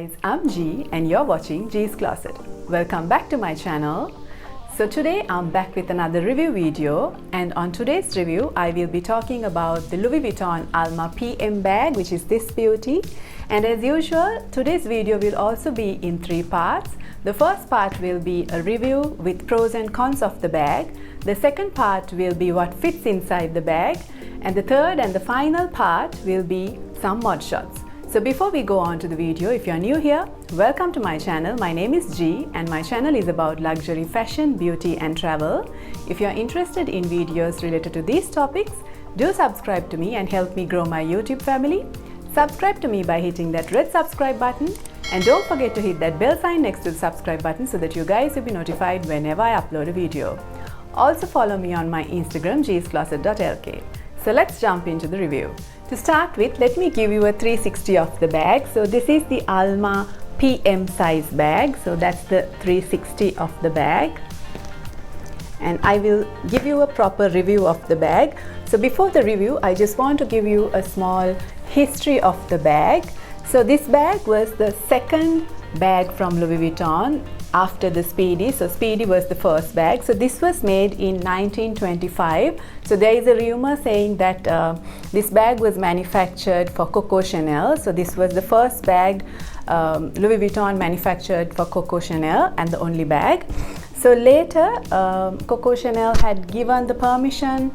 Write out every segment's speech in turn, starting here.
guys, I'm G and you're watching G's Closet. Welcome back to my channel. So today I'm back with another review video, and on today's review I will be talking about the Louis Vuitton Alma PM bag, which is this beauty. And as usual, today's video will also be in three parts. The first part will be a review with pros and cons of the bag. The second part will be what fits inside the bag. And the third and the final part will be some mod shots. So before we go on to the video, if you're new here, welcome to my channel. My name is G and my channel is about luxury fashion, beauty and travel. If you're interested in videos related to these topics, do subscribe to me and help me grow my YouTube family. Subscribe to me by hitting that red subscribe button, and don't forget to hit that bell sign next to the subscribe button so that you guys will be notified whenever I upload a video. Also follow me on my Instagram gscloset.lk. So let's jump into the review. To start with, let me give you a 360 of the bag. So this is the Alma PM size bag. So that's the 360 of the bag. And I will give you a proper review of the bag. So before the review, I just want to give you a small history of the bag. So this bag was the second bag from Louis Vuitton after the Speedy. So Speedy was the first bag. So this was made in 1925. So there is a rumor saying that this bag was manufactured for Coco Chanel. So this was the first bag Louis Vuitton manufactured for Coco Chanel, and the only bag. So later Coco Chanel had given the permission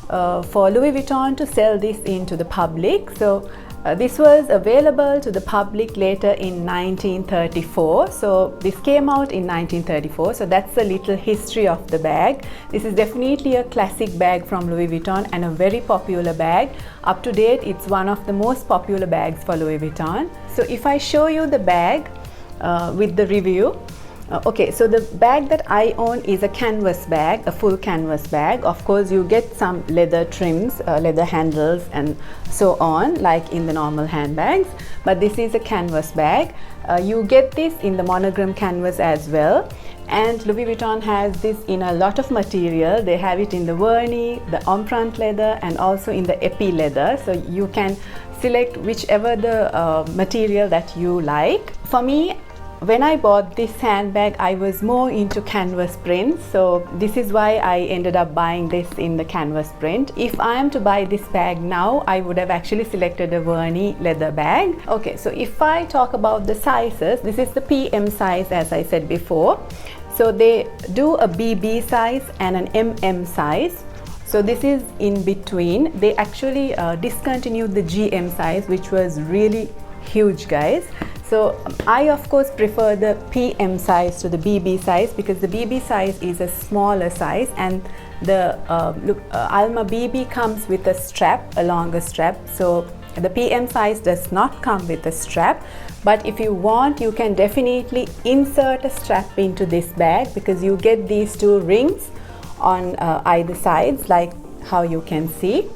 for Louis Vuitton to sell this into the public. So this was available to the public later in 1934. So this came out in 1934. So that's a little history of the bag. This is definitely a classic bag from Louis Vuitton and a very popular bag. Up to date, it's one of the most popular bags for Louis Vuitton. So if I show you the bag with the review. Okay, so the bag that I own is a canvas bag, a full canvas bag. Of course, you get some leather trims, leather handles and so on, like in the normal handbags. But this is a canvas bag. You get this in the monogram canvas as well. And Louis Vuitton has this in a lot of material. They have it in the vernis, the empreinte leather, and also in the epi leather. So you can select whichever the material that you like. For me, when I bought this handbag, I was more into canvas print, so this is why I ended up buying this in the canvas print. If I am to buy this bag now, I would have actually selected a vernis leather bag. Okay, so if I talk about the sizes, this is the PM size, as I said before. So they do a BB size and an MM size. So this is in between. They actually discontinued the GM size, which was really huge, guys. So I of course prefer the PM size to the BB size, because the BB size is a smaller size, and the Alma BB comes with a strap, a longer strap. So the PM size does not come with a strap, but if you want, you can definitely insert a strap into this bag, because you get these two rings on either sides, like how you can see.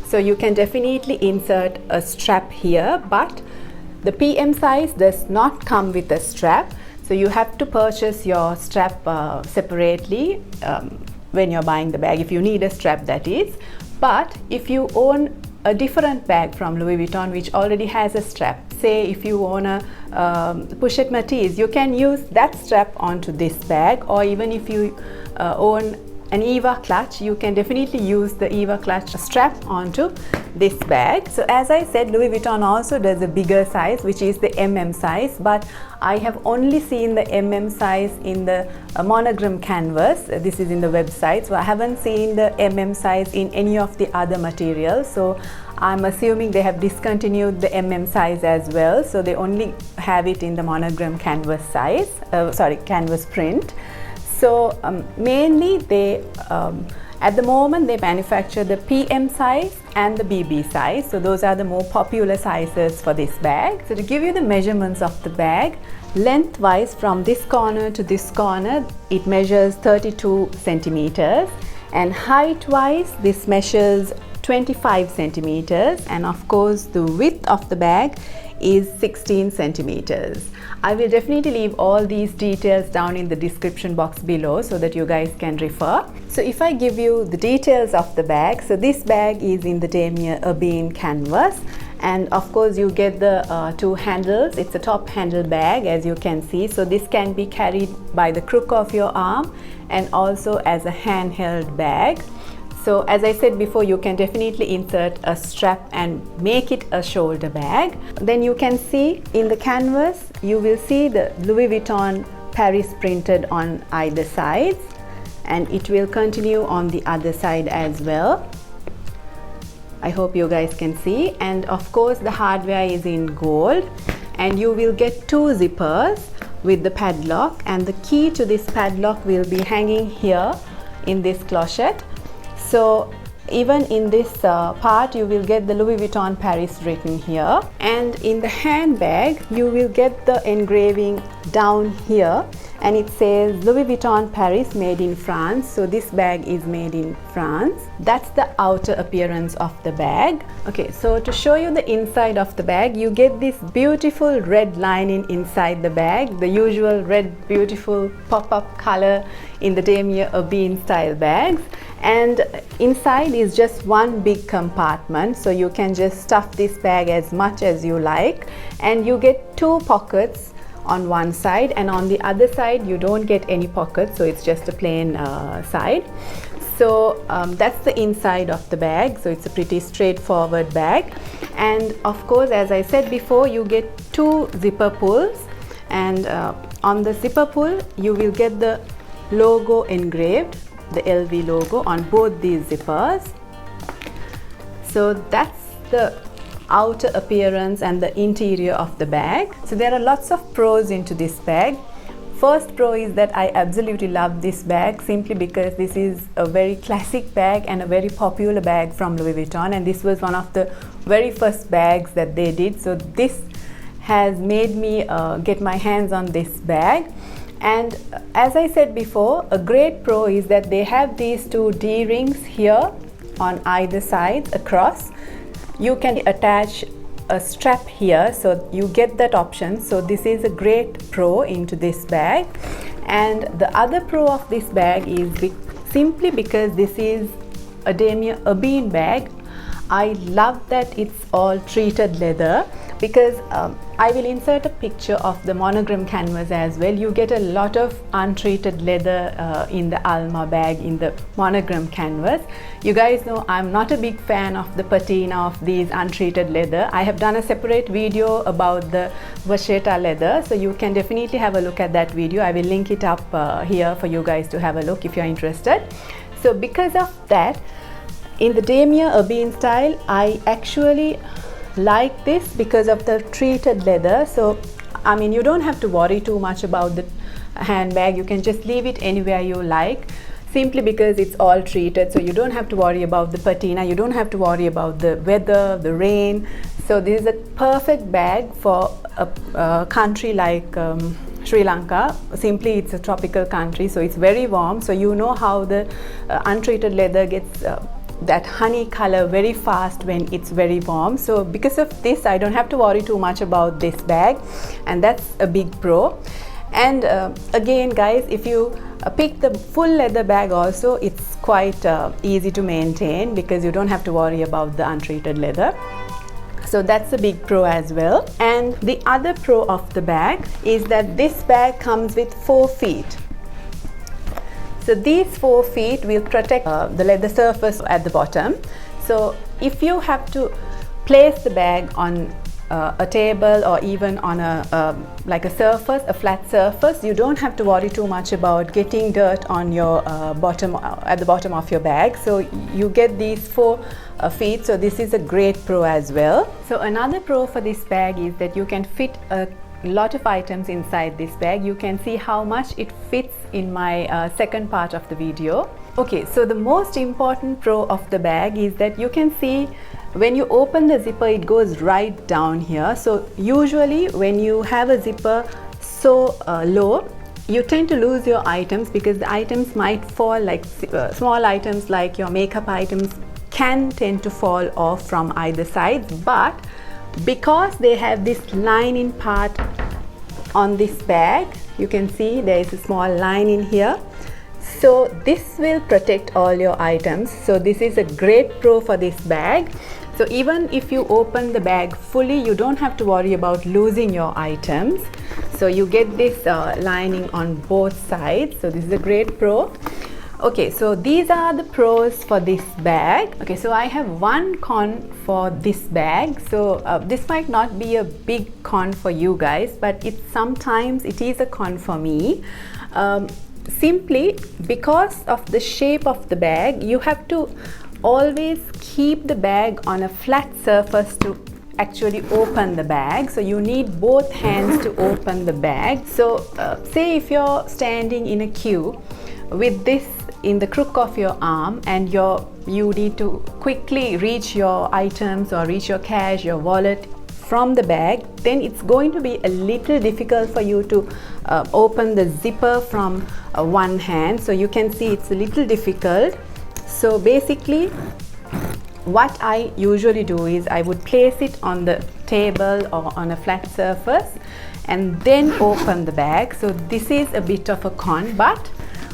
So you can definitely insert a strap here, but the PM size does not come with a strap, so you have to purchase your strap separately when you're buying the bag, if you need a strap, that is. But if you own a different bag from Louis Vuitton which already has a strap, say if you own a Pochette Métis, you can use that strap onto this bag, or even if you own an Eva clutch, you can definitely use the Eva clutch strap onto this bag. So as I said, Louis Vuitton also does a bigger size, which is the MM size, but I have only seen the MM size in the monogram canvas. This is in the website, so I haven't seen the MM size in any of the other materials. So I'm assuming they have discontinued the MM size as well, so they only have it in the monogram canvas size, canvas print. So mainly they, at the moment, they manufacture the PM size and the BB size. So those are the more popular sizes for this bag. So to give you the measurements of the bag, lengthwise from this corner to this corner, it measures 32 centimeters. And height-wise, this measures 25 centimeters. And of course, the width of the bag is 16 centimeters. I will definitely leave all these details down in the description box below so that you guys can refer. So if I give you the details of the bag, so this bag is in the Damier Ebene canvas, and of course you get the two handles. It's a top handle bag, as you can see, so this can be carried by the crook of your arm and also as a handheld bag. So as I said before, you can definitely insert a strap and make it a shoulder bag. Then you can see in the canvas, you will see the Louis Vuitton Paris printed on either sides, and it will continue on the other side as well. I hope you guys can see. And of course the hardware is in gold, and you will get two zippers with the padlock, and the key to this padlock will be hanging here in this clochette. So even in this part you will get the Louis Vuitton Paris written here, and in the handbag you will get the engraving down here, and it says Louis Vuitton Paris made in France. So this bag is made in France. That's the outer appearance of the bag. Okay, so to show you the inside of the bag, you get this beautiful red lining inside the bag, the usual red beautiful pop-up color in the Damier Ebene style bags. And inside is just one big compartment, so you can just stuff this bag as much as you like, and you get two pockets on one side, and on the other side you don't get any pockets, so it's just a plain side. So that's the inside of the bag. So it's a pretty straightforward bag, and of course, as I said before, you get two zipper pulls, and on the zipper pull you will get the logo engraved, the LV logo, on both these zippers. So that's the outer appearance and the interior of the bag. So there are lots of pros into this bag. First pro is that I absolutely love this bag, simply because this is a very classic bag and a very popular bag from Louis Vuitton, and this was one of the very first bags that they did. So this has made me get my hands on this bag. And as I said before, a great pro is that they have these two D-rings here on either side across. You can attach a strap here, so you get that option. So this is a great pro into this bag. And the other pro of this bag is simply because this is a Damier Ebene bag. I love that it's all treated leather, because I will insert a picture of the monogram canvas as well. You get a lot of untreated leather in the Alma bag, in the monogram canvas. You guys know I'm not a big fan of the patina of these untreated leather. I have done a separate video about the Vachetta leather, so you can definitely have a look at that video. I will link it up here for you guys to have a look if you're interested. So because of that, in the Damier Ebene style, I actually like this because of the treated leather. So I mean, you don't have to worry too much about the handbag. You can just leave it anywhere you like, simply because it's all treated. So you don't have to worry about the patina, you don't have to worry about the weather, the rain. So this is a perfect bag for a country like Sri Lanka. Simply, it's a tropical country, so it's very warm. So you know how the untreated leather gets that honey color very fast when it's very warm. So because of this, I don't have to worry too much about this bag, and that's a big pro. And again guys, if you pick the full leather bag also, it's quite easy to maintain, because you don't have to worry about the untreated leather. So that's a big pro as well. And the other pro of the bag is that this bag comes with 4 feet. So these 4 feet will protect the leather surface at the bottom. So if you have to place the bag on a table or even on a like a surface, a flat surface, you don't have to worry too much about getting dirt on your bottom, at the bottom of your bag. So you get these 4 feet. So this is a great pro as well. So another pro for this bag is that you can fit a lot of items inside this bag. You can see how much it fits in my second part of the video. Okay, so the most important pro of the bag is that you can see when you open the zipper, it goes right down here. So usually when you have a zipper so low, you tend to lose your items, because the items might fall, like small items like your makeup items can tend to fall off from either side. But because they have this lining part on this bag, you can see there is a small line in here. So this will protect all your items. So this is a great pro for this bag. So even if you open the bag fully, you don't have to worry about losing your items. So you get this lining on both sides. So this is a great pro. Okay, so these are the pros for this bag. Okay, so I have one con for this bag. So this might not be a big con for you guys, but sometimes it is a con for me. Simply because of the shape of the bag, you have to always keep the bag on a flat surface to actually open the bag. So you need both hands to open the bag. So say if you're standing in a queue with this in the crook of your arm and you need to quickly reach your items or reach your cash, your wallet from the bag, then it's going to be a little difficult for you to open the zipper from one hand. So you can see it's a little difficult. So basically what I usually do is I would place it on the table or on a flat surface and then open the bag. So this is a bit of a con, but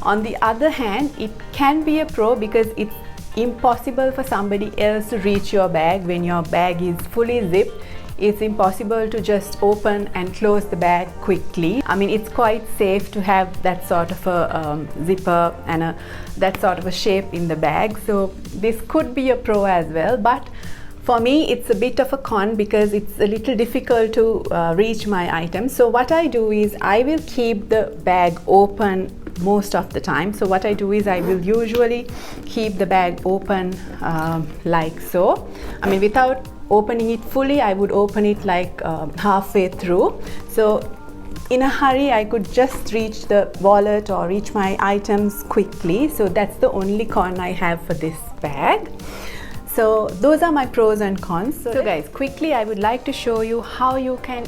on the other hand, it can be a pro because it's impossible for somebody else to reach your bag when your bag is fully zipped. It's impossible to just open and close the bag quickly. I mean, it's quite safe to have that sort of a zipper and that sort of a shape in the bag. So this could be a pro as well, but for me it's a bit of a con because it's a little difficult to reach my items. So what I do is I will keep the bag open most of the time. So what I do is I will usually keep the bag open like so. I mean, without opening it fully, I would open it like halfway through. So in a hurry, I could just reach the wallet or reach my items quickly. So that's the only con I have for this bag. So those are my pros and cons. So guys, quickly I would like to show you how you can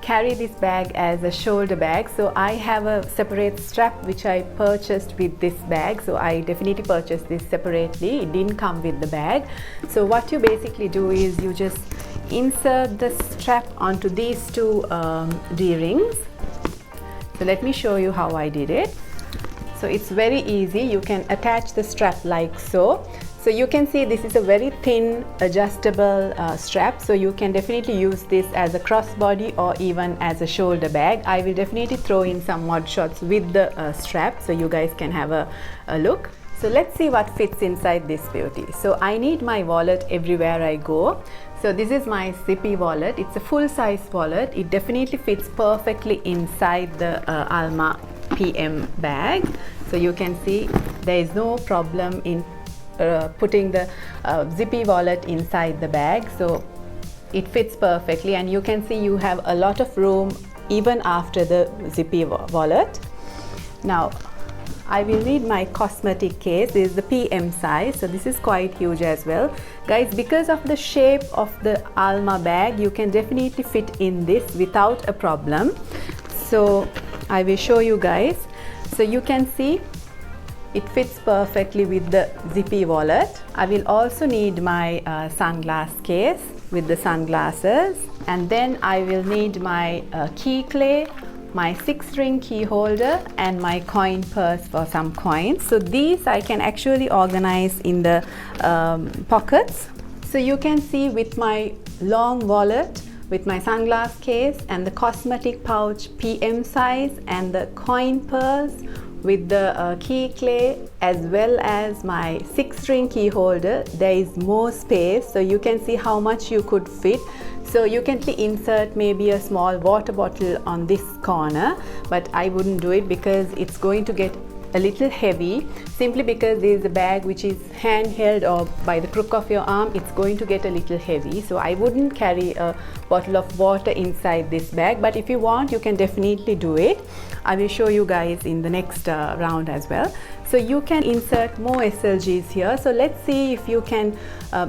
carry this bag as a shoulder bag. So I have a separate strap which I purchased with this bag. So I definitely purchased this separately. It didn't come with the bag. So what you basically do is you just insert the strap onto these two D-rings. So let me show you how I did it. So it's very easy. You can attach the strap like so. So you can see this is a very thin adjustable strap, so you can definitely use this as a crossbody or even as a shoulder bag. I will definitely throw in some mod shots with the strap so you guys can have a look. So let's see what fits inside this beauty. So I need my wallet everywhere I go. So this is my Zippy wallet. It's a full-size wallet. It definitely fits perfectly inside the Alma PM bag. So you can see there is no problem in putting the Zippy wallet inside the bag. So it fits perfectly, and you can see you have a lot of room even after the Zippy wallet. Now I will need my cosmetic case. This is the PM size, so this is quite huge as well. Guys, because of the shape of the Alma bag, you can definitely fit in this without a problem. So I will show you guys. So you can see it fits perfectly with the Zippy wallet. I will also need my sunglass case with the sunglasses, and then I will need my key clay, my 6-ring key holder, and my coin purse for some coins. So these I can actually organize in the pockets. So you can see with my long wallet, with my sunglass case and the cosmetic pouch PM size and the coin purse with the key clay as well as my 6-ring key holder, there is more space. So you can see how much you could fit. So you can insert maybe a small water bottle on this corner, but I wouldn't do it because it's going to get a little heavy, simply because there is a bag which is handheld or by the crook of your arm. It's going to get a little heavy, so I wouldn't carry a bottle of water inside this bag, but if you want, you can definitely do it. I will show you guys in the next round as well. So you can insert more SLGs here. So let's see if you can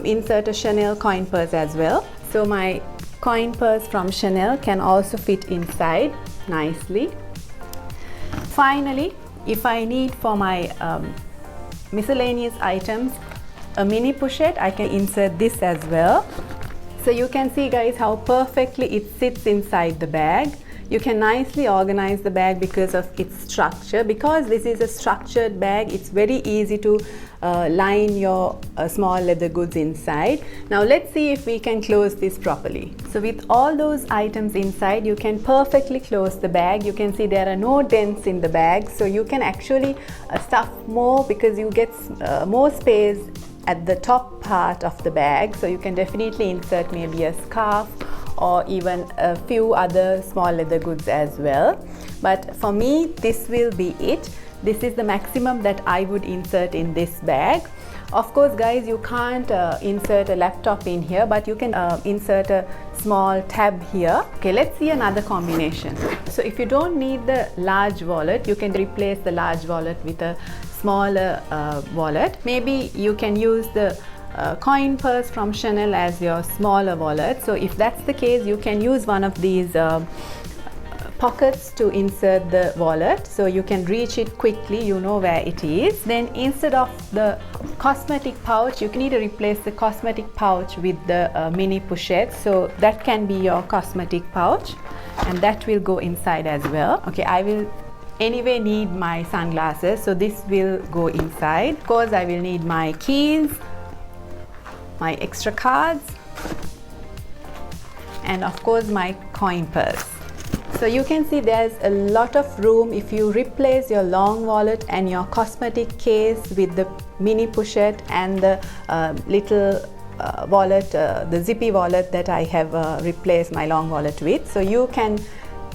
insert a Chanel coin purse as well. So my coin purse from Chanel can also fit inside nicely. Finally, if I need for my miscellaneous items a mini pochette, I can insert this as well. So you can see guys how perfectly it sits inside the bag. you can nicely organize the bag because of its structure. Because this is a structured bag, it's very easy to line your small leather goods inside. Now let's see if we can close this properly. So with all those items inside, you can perfectly close the bag. You can see there are no dents in the bag, so you can actually stuff more because you get more space at the top part of the bag. So you can definitely insert maybe a scarf or even a few other small leather goods as well. But for me, this will be it. This is the maximum that I would insert in this bag. Of course guys, you can't insert a laptop in here, but you can insert a small tab here. Okay, let's see another combination. So if you don't need the large wallet, you can replace the large wallet with a smaller wallet. Maybe you can use the coin purse from Chanel as your smaller wallet. So if that's the case, you can use one of these pockets to insert the wallet, so you can reach it quickly, you know where it is. Then instead of the cosmetic pouch, you can either replace the cosmetic pouch with the mini pochette. So that can be your cosmetic pouch, and that will go inside as well. Okay, I will anyway need my sunglasses, so this will go inside. Of course, I will need my keys, my extra cards, and of course my coin purse. So you can see there's a lot of room if you replace your long wallet and your cosmetic case with the mini pochette and the little wallet, the zippy wallet that I have replaced my long wallet with. So you can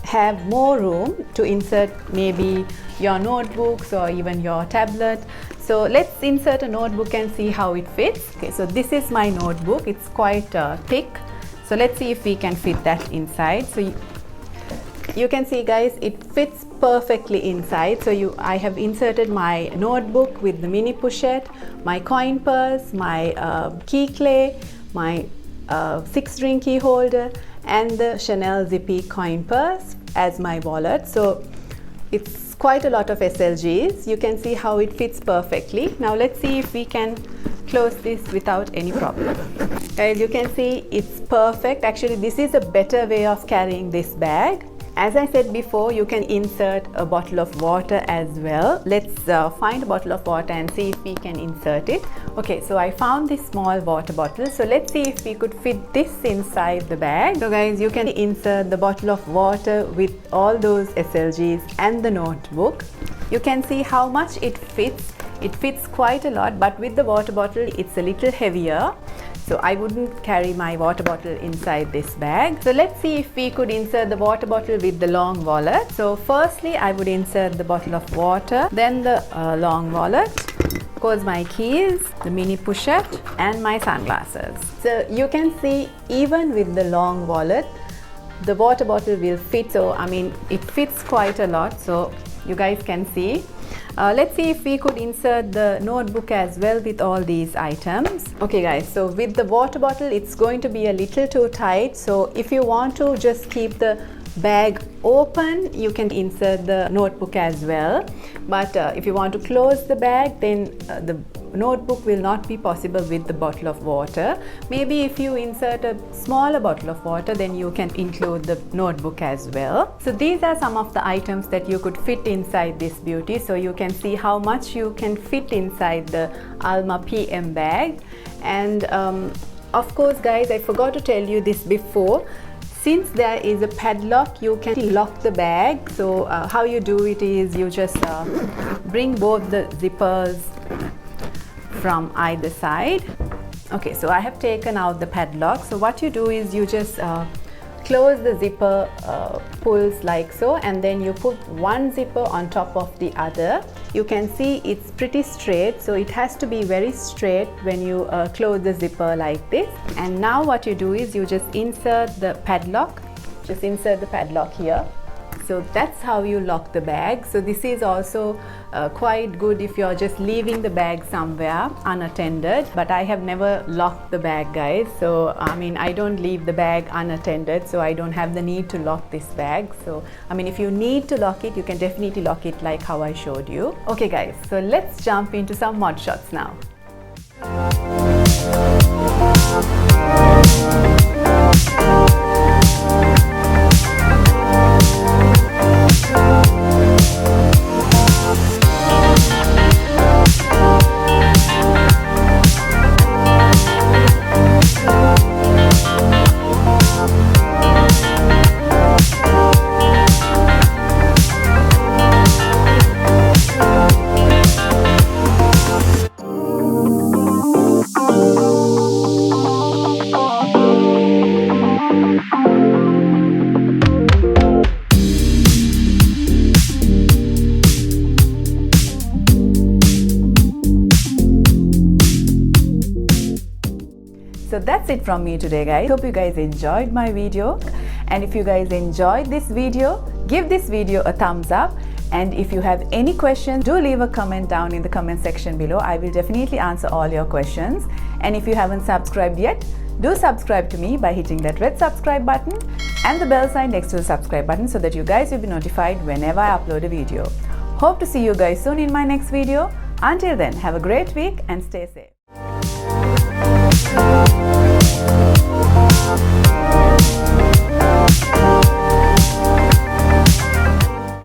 have more room to insert maybe your notebooks or even your tablet. So let's insert a notebook and see how it fits. Okay, so this is my notebook. It's quite thick. So let's see if we can fit that inside. So you can see guys, it fits perfectly inside. So I have inserted my notebook with the mini pochette, my coin purse, my key clay, my 6-ring key holder, and the Chanel zippy coin purse as my wallet. So it's quite a lot of SLGs. You can see how it fits perfectly. Now let's see if we can close this without any problem. Guys, you can see it's perfect. Actually, this is a better way of carrying this bag. As I said before, you can insert a bottle of water as well. Let's find a bottle of water and see if we can insert it. Okay, so I found this small water bottle. So let's see if we could fit this inside the bag. So guys, you can insert the bottle of water with all those SLGs and the notebook. You can see how much it fits. It fits quite a lot, but with the water bottle, it's a little heavier. So I wouldn't carry my water bottle inside this bag. So let's see if we could insert the water bottle with the long wallet. So firstly, I would insert the bottle of water, then the long wallet, of course my keys, the mini pochette, and my sunglasses. So you can see even with the long wallet, the water bottle will fit. So I mean, it fits quite a lot. So you guys can see. Let's see if we could insert the notebook as well with all these items. Okay guys, so with the water bottle, it's going to be a little too tight. So if you want to just keep the bag open, you can insert the notebook as well. But if you want to close the bag, then the notebook will not be possible with the bottle of water. Maybe if you insert a smaller bottle of water, then you can include the notebook as well. So these are some of the items that you could fit inside this beauty. So you can see how much you can fit inside the Alma PM bag. And of course guys, I forgot to tell you this before. Since there is a padlock, you can lock the bag. So how you do it is you just bring both the zippers from either side. Okay, so I have taken out the padlock. So what you do is you just close the zipper pulls like so, and then you put one zipper on top of the other. You can see it's pretty straight, so it has to be very straight when you close the zipper like this. And now what you do is you just insert the padlock. Just insert the padlock here. So that's how you lock the bag. So this is also quite good if you're just leaving the bag somewhere unattended. But I have never locked the bag, guys. So I mean, I don't leave the bag unattended, so I don't have the need to lock this bag. So I mean, if you need to lock it, you can definitely lock it like how I showed you. Okay guys, so let's jump into some mod shots now. So that's it from me today, guys. Hope you guys enjoyed my video, and if you guys enjoyed this video, give this video a thumbs up. And if you have any questions, do leave a comment down in the comment section below. I will definitely answer all your questions. And if you haven't subscribed yet, do subscribe to me by hitting that red subscribe button and the bell sign next to the subscribe button, so that you guys will be notified whenever I upload a video. Hope to see you guys soon in my next video. Until then, have a great week and stay safe.